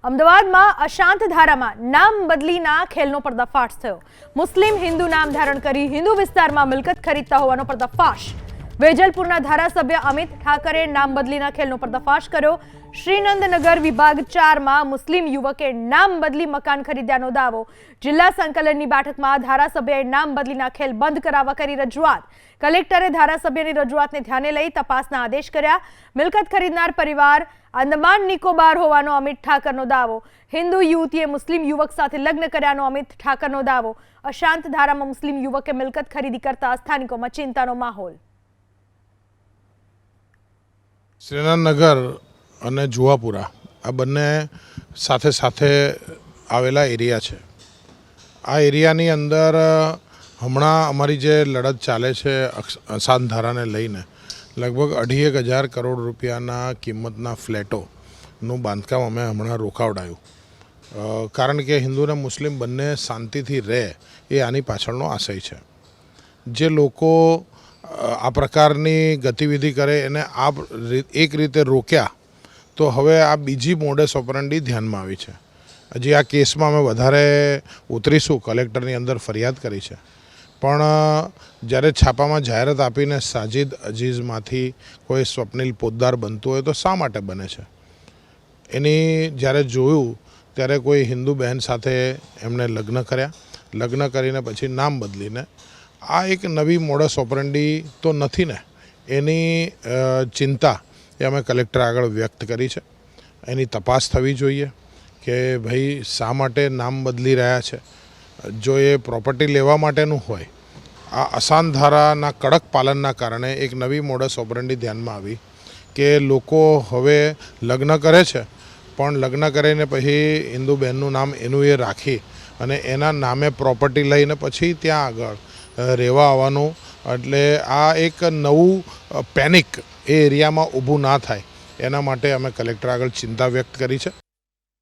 અમદાવાદમાં અશાંત ધારામાં નામ બદલીના ખેલનો પર્દાફાશ થયો। મુસ્લિમ હિન્દુ નામ ધારણ કરી હિન્દુ વિસ્તારમાં મિલકત ખરીદતા હોવાનો પર્દાફાશ। વેજલપુરના ધારાસભ્ય અમિત ઠાકરે નામ બદલીના ખેલનો પર્દાફાશ કર્યો। શ્રીનંદનગર વિભાગ 4માં મુસ્લિમ યુવકે નામ બદલી મકાન ખરીદ્યાનો દાવો। જિલ્લા સંકલનની બેઠકમાં ધારાસભ્યએ નામ બદલીના ખેલ બંધ કરાવવા કરી રજૂઆત। કલેક્ટરે ધારાસભ્યની રજૂઆતને ધ્યાને લઈ તપાસના આદેશ કર્યા। મિલકત ખરીદનાર પરિવાર અંદમાન નિકોબાર હોવાનો અમિત ઠાકરનો દાવો। હિન્દુ યુવતીએ મુસ્લિમ યુવક સાથે લગ્ન કર્યાનો અમિત ઠાકરનો દાવો। અશાંત ધારામાં મુસ્લિમ યુવકે મિલકત ખરીદી કરતા સ્થાનિકોમાં ચિંતાનો માહોલ। શ્રીનગર અને જુવાપુરા આ બંને સાથે સાથે આવેલા એરિયા છે। આ એરિયાની અંદર હમણાં અમારી જે લડત ચાલે છે અશાંત ધારાને લઈને લગભગ 2,500 કરોડ રૂપિયાના કિંમતના ફ્લેટોનું બાંધકામ અમે હમણાં રોકાવડાયું। કારણ કે હિન્દુ અને મુસ્લિમ બંને શાંતિથી રહે એ આની પાછળનો આશય છે। જે લોકો આ પ્રકારની ગતિવિધિ કરે એને આ એક રીતે રોક્યા તો હવે આ બીજી મોડસ ઓપરન્ડી ધ્યાનમાં આવી છે। હજી આ કેસમાં અમે વધારે ઉતરીશું, કલેક્ટરની અંદર ફરિયાદ કરી છે, પણ જ્યારે છાપામાં જાહેરાત આપીને સાજિદ અજીઝમાંથી કોઈ સ્વપ્નિલ પોદ્દાર બનતું હોય તો શા માટે બને છે? એની જ્યારે જોયું ત્યારે કોઈ હિન્દુ બહેન સાથે એમણે લગ્ન કર્યા, લગ્ન કરીને પછી નામ બદલીને આ એક નવી મોડસ ઓપરન્ડી તો નથી ને, એની ચિંતા એ અમે કલેક્ટર આગળ વ્યક્ત કરી છે। એની તપાસ થવી જોઈએ કે ભાઈ શા માટે નામ બદલી રહ્યા છે। જો એ પ્રોપર્ટી લેવા માટેનું હોય, આ અશાંત ધારાના કડક પાલનના કારણે એક નવી મોડસ ઓપરન્ડી ધ્યાનમાં આવી કે લોકો હવે લગ્ન કરે છે પણ લગ્ન કરીને પછી હિન્દુ બહેનનું નામ એનું એ રાખી અને એના નામે પ્રોપર્ટી લઈને પછી ત્યાં આગળ રહેવા આવવાનું, એટલે આ એક નવું પેનિક એ એરિયામાં ઊભું ના થાય એના માટે અમે કલેક્ટર આગળ ચિંતા વ્યક્ત કરી છે।